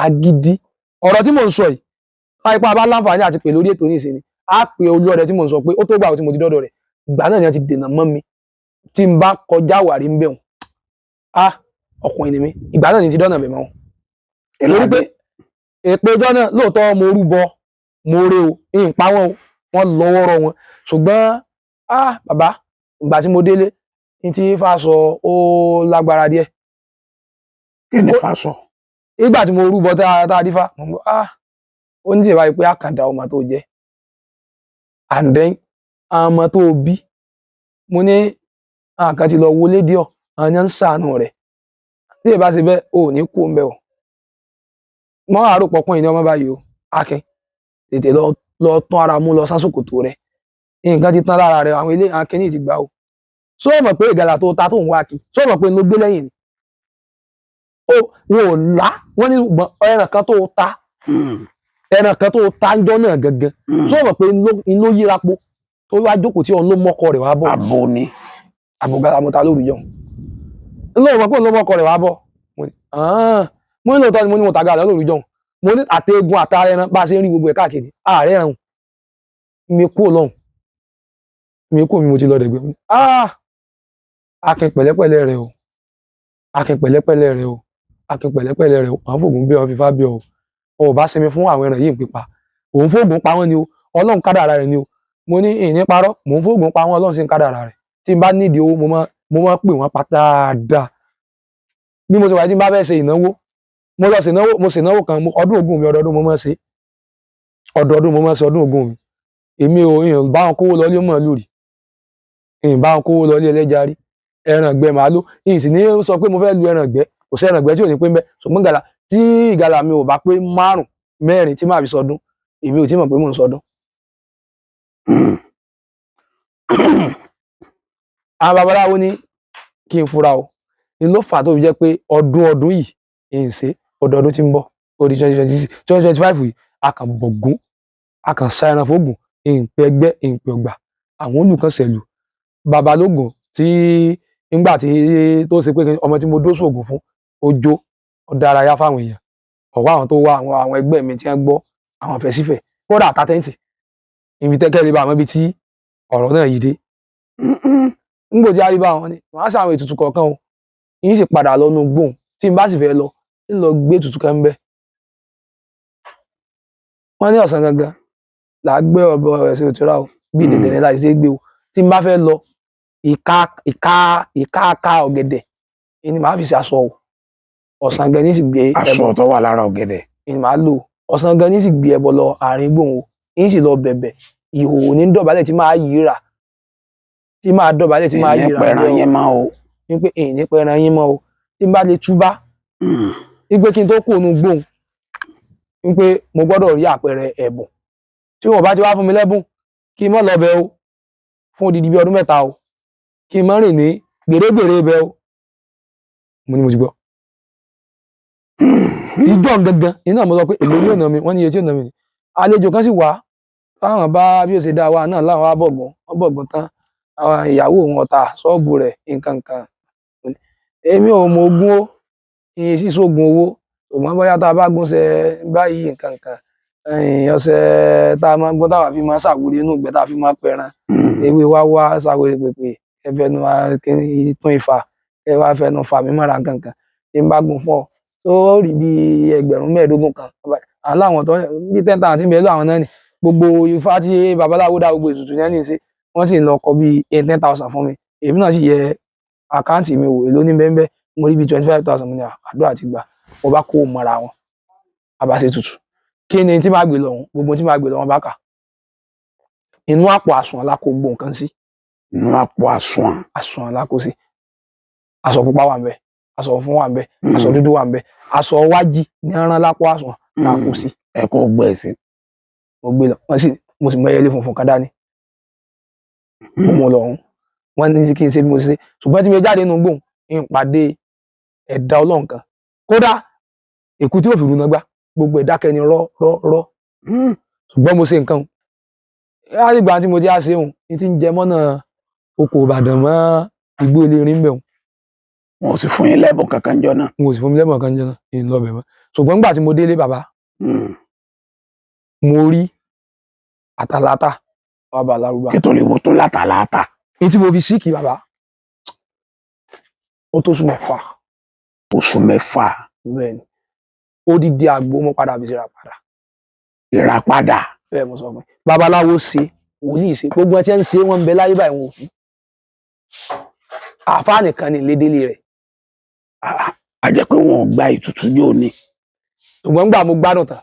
[SPEAKER 2] agídí ọ̀rọ̀ tí mò ń sọ yìí láìpá bá láǹfààní àti pè lórí ètò ní ìsinmi á pè olóòrẹ tí mò ń sọ pé ó tó gbà tí mo ti dọ́dọ̀ rẹ̀ ìgbà náà ni wọ́n ti dènà mọ́ mi tí n bá kọjá wàrí ń bẹ̀rùn ọkùnrin ni mí ìgbà náà ni ti dọ́nà bẹ̀ mọ́ lórí pé èpè ọjọ́ náà lóòótọ́ mo rúbọ mo rè o ìyìn pa wọ́n lọ́wọ́rọ́ wọn ṣùgbọ́n bàbá ìgbà tí mo délé ní tí Ifá sọ ó lágbára díẹ̀.
[SPEAKER 1] kí ni Ifá sọ?
[SPEAKER 2] ìgbà tí mo rúbọ tá a dífá mo gbọ́ ó ní tí ìbá yìí pé àkàndá ọmọ tó jẹ́ and then ọmọ tó bí mo ní àkàn ti lọ wọlé díọ̀ àwọn yẹn ń ṣàánú rẹ̀ tí ìbá ṣe bẹ́ẹ̀ ò ní kú ń bẹ̀ o mọ́ àárò pọ̀pọ̀ ìní ọmọ báyìí o Akin tètè lọ tán ara mú lọ sásòkòtò rẹ̀ nǹkan ti tán lára rẹ̀ àwọn ilé Akin ní ti gbà o sọ mọ̀ pé ìgalà tó ta tó ń wá kí sọ mọ̀ pé ló gbé lẹ́yìn ni wọn ò lá wọn ní ẹran kan tó ta ń jọ náà gangan sọ mọ̀ pé inú yírapo tó wá jókòó tí òun ló mọ́kọ rẹ̀ wá bọ̀
[SPEAKER 1] abo ni
[SPEAKER 2] àbògàlà mo ta lórí yọ̀ inú ọmọ pé òun ló mọ́kọ rẹ̀ wá bọ̀ mo ní lóòótọ́ ni mo ní mo tàgà lọ lórí jọ̀hún mo ní àtẹ̀gùn àtàrà ẹran bá a ṣe ń rí gbogbo ẹ̀ káàkiri ààrẹ ẹran mi kú ọlọ́run mi kú mi mo ti lọ dẹ̀gbẹ́ mi Akin pẹ̀lẹ́pẹ̀lẹ́ rẹ o Akin pẹ̀lẹ́pẹ̀lẹ́ rẹ o Akin pẹ̀lẹ́pẹ̀lẹ́ rẹ o àwọn fògùn bí ọ fífá bí ọ ò bá sinmi fún àwọn ẹran yìí ń pípa òun fògùn pa wọn ni o ọlọ́run kádàrá rẹ ni o mo ní ìní parọ́ mò ń fògùn pa wọn ọlọ́run sì ń kádàrá rẹ tí n bá nídìí owó mo máa pè wọ́n pa dáadáa bí mo ti wà tí n bá fẹ́ ṣe ìnáwó mo lọ ṣènáwó kan ọdún Ògún mi ọdọọdún mo máa ṣe ọdọọdún mo máa ṣe ọdún Ògún mi èmi ò yàn bá wọn kówó lọlé mọ̀ lórí ìyìn bá wọn kówó lọlé ẹlẹ́ja rí ẹran ìgbẹ́ màálù ìyìn sì ní sọ pé mo fẹ́ lu ẹran ìgbẹ́ kò sí ẹran ìgbẹ́ tí ò ní pé ń bẹ́ ṣùgbọ́n gàlà tí ìgalà mi ò bá pé 5 mẹ́rin tí màá fi sọdún èmi ò tí mọ̀ pé mò ń sọdún. àwọn babaláwo ní kí n fura o ni ló fà tó fi jẹ́ pé ọdún yìí ń ṣe ọdọọdún tí ń bọ̀ odi 2025 yìí a kàn bọ̀gún a kàn sa ẹran fógùn ìpè ẹgbẹ́ ìpè ọgbà àwọn olùkànṣẹ̀lú babalógun tí nígbà tí tó ṣe pé ọmọ tí mo dóṣù ògùn fún ó jó ó dárayá fáwọn èèyàn ọ̀wọ́ àwọn tó wá àwọn ẹgbẹ́ mi tí wọ́n gbọ́ àwọn fẹ̀sífẹ̀ kódà àtàtẹ́ǹtì ibi tẹ́kẹ́ lè bá àwọn ibi tí ọ̀rọ̀ náà yìí dé nígbò tí a rí bá wọn ni màá ṣàwọn ètùtù kọ̀ọ̀kan o yìí sì padà lọ́nu gbòhùn tí n bá sì fẹ́ lọ ń lọ gbé ètùtù kan ń bẹ́ wọ́n ní ọ̀sán gangan là á gbé ọ̀bọ ẹ̀sìn òtúrà o bí dẹ̀dẹ̀ láti ṣe gbé o tí n bá fẹ́ lọ ìka ọ̀gẹ̀dẹ̀ ni màá fi ṣe aṣọ o ọ̀sán gan ní sì gbé
[SPEAKER 1] aṣọ tó wà lára ọ̀gẹ̀dẹ̀
[SPEAKER 2] ni màá lò ọ̀sán gan ní sì gbé ẹbọ lọ àárín gbòhùn o yìí sì lọ bẹ̀bẹ̀ ìhòòhò ní dọ̀bálẹ̀ tí máa yíra tí máa dọ̀bálẹ̀ tí máa yíra
[SPEAKER 1] ìnípẹ̀ràn yín máa o
[SPEAKER 2] wípé ìnípẹ̀ràn yín mọ́ o tí n bá lè túbá wípé kí n tó kó ònú gbòhùn wípé mo gbọ́dọ̀ rí àpẹẹrẹ ẹ̀bùn tí wọ́n bá ti wá fún mi lẹ́bùn kí n mọ́ lọ bẹ̀ o fún odidi bí ọdún 3 o kí n mọ́ rìn ní gbèrègbèrè bẹ̀ o mo ní mo ti gbọ́ ìjọ gangan iná mo sọ pé èlò yóò nà mí wọ́n ní iye tí ò nà mí ni àlejò kan sì wá táwọn bá bí ó ṣe dá wa náà láwọn wá bọ̀gbọ́n wọ́n bọ̀gbọ́n tán àwọn ìyàwó wọn ta ṣọ́ọ̀bù rẹ̀ nǹkan kan èmi ò mọ ogún ó ìyẹn sì sóògùn owó ṣùgbọ́n bóyá tá a bá gúnṣẹ́ báyìí nǹkan kan ọṣẹ tá a máa gbọ́ táwa fi máa ṣàwúrí inú ìgbẹ́ tá a fi máa pẹran ewé wá ṣàwúrí pèpè ẹfẹnu tún ìfà ẹ wá fẹnu fà mí mọ́ra nǹkan tí n bá gùn fún ọ tó rí bí 15,000 kan aláwọn tó bí 10,000 tí ń bẹ lọ àwọn náà ni gbogbo ifá tí babaláwo dá gbogbo ètùtù yẹn ní í ṣe wọ́n sì ń lọ kọ bí 10,000 fún mi èmi náà sì yẹ àkáǹtì mi wò èló ní bẹ́ẹ̀ mo rí bí 25,000 mo ní àdúrà ti gbà mo bá kó mọ́ra wọn a bá ṣe tutù kí ni tí máa gbé lọ́hùn gbogbo tí máa gbé lọ́hùn bá kà inú àpò àsùnwọ̀n la kó gbogbo nǹkan sí
[SPEAKER 1] inú àpò
[SPEAKER 2] àsùnwọ̀n la kó sí aṣọ pupa wà ń bẹ aṣọ funfun wà ń bẹ aṣọ dúdú wà ń bẹ aṣọ wájì ní ọ̀ràn lápò àsùnwọ̀n la kó sí
[SPEAKER 1] ẹ kó gbẹ sí
[SPEAKER 2] mo gbé lọ mo sì mọ ẹyẹlé funfun kan dání mo mú lọ́hùn wọ́n ní kí n ṣe bí mo ṣe ṣùgbọ́n tí mo jáde nínú gbòhùn ń pàdé ẹ̀dá ọlọ́run kan kódà èkú tí ó fi rúnà gbá gbogbo ẹ̀dá kẹni rọ́ ṣùgbọ́n mo ṣe nǹkan láti ìgbà tí mo ti á ṣe òun ní ti ń jẹ mọ́nà oko Ìbàdàn mọ́ igbó ilé rin bẹ̀
[SPEAKER 1] wọn ò sì fún yín lẹ́bùn kankan jọ náà
[SPEAKER 2] mo sì fún mi lẹ́bùn kankan jọ náà kí n lọ bẹ̀ mọ́ ṣùgbọ́n nígbà tí mo délé bàbá mo rí àtàlátà bàbá Lárúbá
[SPEAKER 1] kí tó lè wo tó látàlátà
[SPEAKER 2] ní tí mo fi síkì bàbá ó tó oṣù 6
[SPEAKER 1] oṣù 6
[SPEAKER 2] bẹ́ẹ̀ ni ó dídí àgbo mo padà fi ṣe
[SPEAKER 1] ìràpadà
[SPEAKER 2] bẹ́ẹ̀ mo sọ fún babaláwo ṣe wòlíì ṣe gbogbo ẹ tí ń ṣe wọn ń bẹ láyé báyìí wọn ò kú àfáà nìkan ní lédélé rẹ̀
[SPEAKER 1] a jẹ́ pé wọn ò gba ìtùtù ní òní
[SPEAKER 2] ṣùgbọ́n nígbà mo gbádùn tán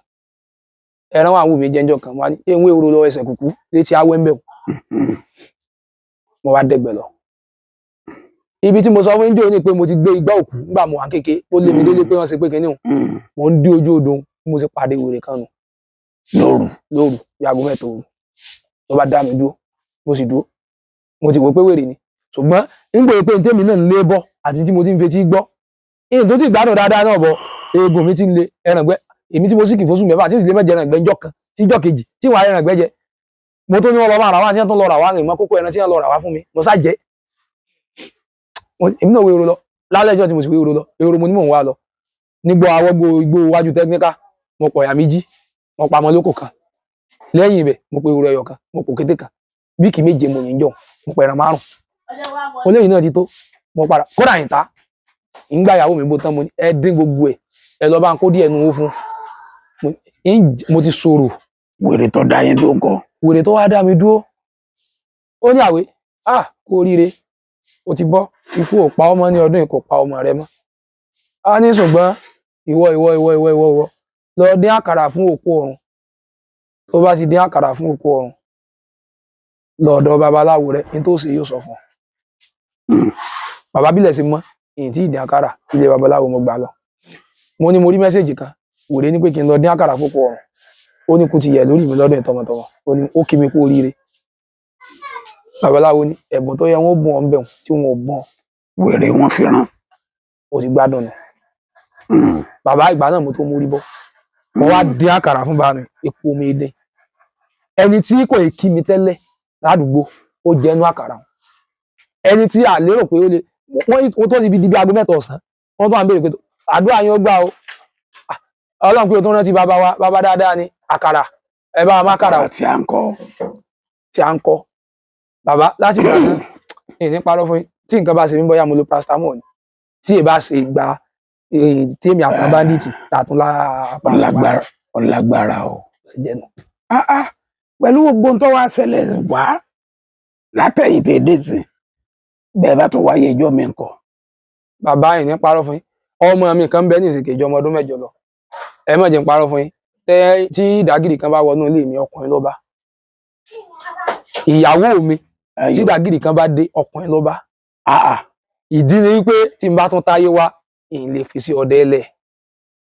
[SPEAKER 2] ẹran wà wù mí jẹ́njọ́ kan wá ní ewé oró lọ ẹsẹ̀ kúkú létí awẹ́ ń bẹ̀ mo wá dẹ́gbẹ̀ lọ ibi tí mo sọ fún India ní pé mo ti gbé igbá òkú nígbà mo wà kéke ó lé mi délé pé wọ́n ṣe pé kíní mo ń dé ojú odò mo sì pàdé wèrè kan nù lóru yàgò mẹ́ta òru tó bá dá mi dúró mo sì dúró mo ti wò pé wèrè ni ṣùgbọ́n nígbà pé tèmi náà ń lé bọ́ àti tí mo ti ń fetí gbọ́ èyí tó ti gbádùn dáadáa náà bọ̀ eegun mi ti ń lé ẹrangbẹ́ èmi tí mo sì kì fóṣù 6 tí sì lè mẹ́jẹ ẹrangbẹ́ ńjọ́ kan síjọ́ kejì tí wàá ẹrangbẹ́ jẹ mo tó ní wọn lọ bá ara wá tí wọn tó lọ rà wá rìn mọ́ kókó ẹran tí wọn lọ rà wá fún mi mo sá jẹ èmi náà wéro lọ lálẹ́ ẹjọ́ tí mo sì wéro lọ èrò mo ní mò ń wá lọ nígbà awọ́gbó igbó iwájú tẹ́kíníkà mo pọ̀ ya méjì mo pa ọmọ lóko kan lẹ́yìn ibẹ̀ mo pe ewúrẹ́ ẹyọ kan mo pò kété kan bíìkì 7 mo yìn jọ mo pẹ̀ ẹran 5 mo lẹ́yìn náà ti tó mo padà kódà yìí ta ìgbà ìyàwó mi bó tán mo ní ẹ dín gbogbo ẹ lọ bá ń kó díẹ̀ nu owó fún mo ti sọ̀rọ̀
[SPEAKER 1] wèrè tó dá yín dúró ńkọ́
[SPEAKER 2] wèrè tó wá dá mi dúró ó ní àwé kú oríire ó ti bọ́ ikú ò pa ọmọ ní ọdún yìí kò pa ọmọ rẹ mọ́ a ní ṣùgbọ́n ìwọ lọ dín àkàrà fún òkú ọ̀run tó bá ti dín àkàrà fún òkú ọ̀run lọ́dọ̀ babaláwo rẹ ní tó ṣe yóò sọ fún bàbá bílẹ̀ sí mọ́ èyí tí ìdín àkàrà ilé babaláwo mo gbà lọ mo ní mo rí mẹ́sẹ̀jì kan wèrè ní pé kí n lọ dín àkàrà fún òkú ọ̀run ó ní kú ti yẹ lórí mi lọ́dọ̀ tọmọtọmọ ó ní ó kí mi kú oríire babaláwo ní ẹ̀bùn tó yẹ wọ́n bùn ọ́ ń bẹ̀rùn tí wọ́n ò bùn ọ́
[SPEAKER 1] wèrè wọn fi rán
[SPEAKER 2] ó ti gbádùn ni
[SPEAKER 1] Mm.
[SPEAKER 2] bàbá ìgbà náà mo tó mórí bọ́ mo wá dín àkàrà fún bá mi epo mi dín ẹni tí kò kí mi tẹ́lẹ̀ ládùúgbò ó jẹnu àkàrà ẹni tí a lérò pé ó lè wọ́n tó ti fi di bí aago mẹ́ta ọ̀sán wọ́n tó à ń béèrè pé àdúrà yín ó gbà o Ọlọ́run pé o tó rántí bàbá wa bàbá dáadáa ni àkàrà ẹ bá wa má àkàrà o
[SPEAKER 1] Tí à ń kọ́.
[SPEAKER 2] tí à ń kọ́ bàbá láti ìgbà náà ní parọ́ fún yín tí nǹkan bá ṣe mí bóyá mo lo paracetamol ni tí ì bá ṣe ìgbà tí èmi àtàn báńdíìtì tààtún
[SPEAKER 1] Ọlágbára o.
[SPEAKER 2] ṣe jẹ́ nù.
[SPEAKER 1] Pẹ̀lú gbogbo ohun tó wá ṣẹlẹ̀ wá látẹ̀yìn tẹ̀ dé sí bẹ́ẹ̀ bá tó wáyé ẹjọ́ mi ńkọ́.
[SPEAKER 2] Bàbá yìí ní parọ́ fún yín ọmọ mi kan bẹ ní ìsìnkèjì ọmọ ọdún 8 lọ ẹ má jẹ́ n parọ́ fún yín tí ìdágìrì kan bá wọnú ilé mi ọkùnrin ló bá ìyàwó mi tí ìdágìrì kan bá dé ọkùnrin ló bá ìdí ni wípé tí n bá tún táyé wá ìyìn lè fi sí ọdẹ ẹlẹ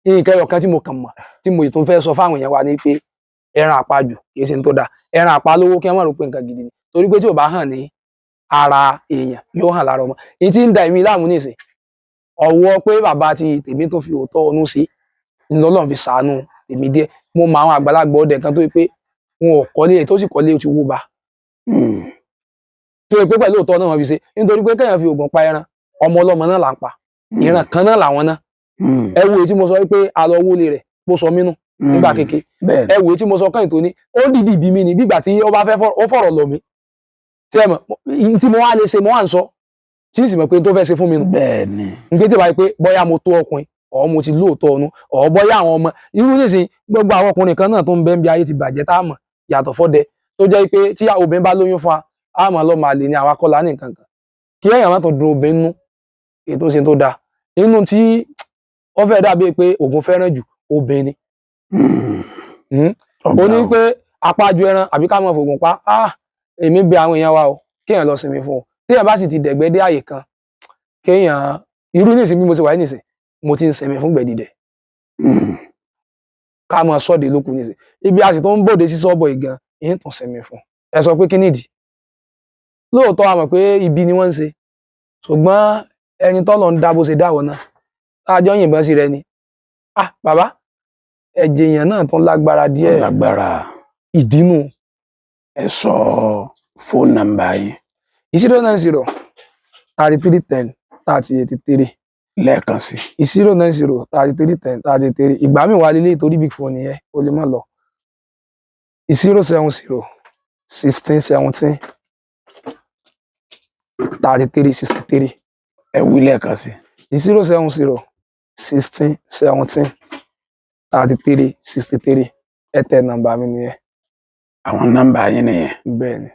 [SPEAKER 2] nǹkan ẹyọ kan tí mo kàn mọ̀ tí mo tún fẹ́ sọ fáwọn èèyàn wa ni pé ẹran àpajù kì í ṣe tó dáa ẹran àpalówó kí wọ́n má rò pé nǹkan gidi ni torí pé tí ò bá hàn ní ara èèyàn yóò hàn lára ọmọ èyí tí ń da èmi láàmú nìsín ọwọ́ pé bàbá ti tèmi tó fi òótọ́ ọnú sí ńlọ́lọ́run fi sàánú èmi díẹ̀ mo mọ àwọn àgbàlagbà ọdẹ kan tó yẹ pé wọn ò kọ́lé tó sì kọ́lé ó ti wó ba tó yẹ pé pẹ̀lú òótọ́ náà wọ́n fi ṣe nítorí pé kéèyàn fi oògùn pa ẹran ọmọ ọlọ́mọ náà là ń pa ìran kan náà làwọn náà ẹ wo èyí tí mo sọ wípé àlọ́ wọlé rẹ̀ mo sọ mínú nígbà kéke ẹ wo èyí tí mo sọ kẹ́yìn tó ní ó dìdì bí mi ní bígbà tí ó bá fẹ́ ó fọ̀rọ̀ lọ mí tí ẹ mọ̀ tí mo wá lè ṣe mo wá ń sọ tí n sì mọ̀ pé tó fẹ́ ṣe fún mi nù
[SPEAKER 1] bẹ́ẹ̀ni
[SPEAKER 2] nígbà tí wàá pé bóyá mo tó ọkùnrin ọ̀ mo ti lóòótọ́ ọnu ọ̀ bóyá àwọn ọmọ irú nísìn gbogbo àwọn ọkùnrin kan náà tó ń bẹ ń bí ayé ti bàjẹ́ tá a mọ̀ yàtọ̀ fọ́dẹ tó jẹ́ pé tí obìnrin bá lóyún fún wa a mọ̀ lọ́ọ́ máa lè ní àwa kọ́lá ní nǹkan kan kí ẹ̀yàn má tó dun obìnrin nú èyí tó ṣe tó dáa nínú tí ó fẹ́ dàbí pé ògùn fẹ́ràn jù obìnrin ó ní pé apájú ẹran àbí ká mọ̀ fògùn pa èmi bẹ̀ àwọn èèyàn wa o kéèyàn lọ sinmi fún o téèyàn bá sì ti dẹ̀gbẹ́ dé àyè kan kéèyàn irú nísìn bí mo ti wà nísìn mo ti ń sinmi fún gbẹ̀dìdẹ̀ ká mọ̀ sọ́ọ̀dẹ̀ lókun nísìn ibi a sì tó ń bòde sí sọ́ọ̀bọ̀ ìgan ìyẹn tún sinmi fún ẹ sọ pé kí nìdí lóòótọ́ a mọ̀ pé ibi ni wọ́n ń ṣe ṣùgbọ́n ẹni tọ́lọ̀ ń dá bó ṣe dáwọ̀ náà tájọ́ yìnbọn sí rẹ ni bàbá ẹ̀jẹ̀ èèyàn náà tún lágbára díẹ̀
[SPEAKER 1] lágbára
[SPEAKER 2] ìdínú
[SPEAKER 1] ẹ sọ fóònù nàmbà yín
[SPEAKER 2] 090 3310 3083
[SPEAKER 1] lẹ́ẹ̀kan sí
[SPEAKER 2] 090 3310 3083 ìgbà mi wà lílé torí big phone yẹn o lè má lọ 070 1617 3363
[SPEAKER 1] ẹ wí lẹ́ẹ̀kan sí
[SPEAKER 2] 070 1617 3363 ẹ tẹ nọ́mbà mi nìyẹn.
[SPEAKER 1] àwọn nọ́mbà yín nìyẹn.
[SPEAKER 2] Bẹ́ẹ̀ni.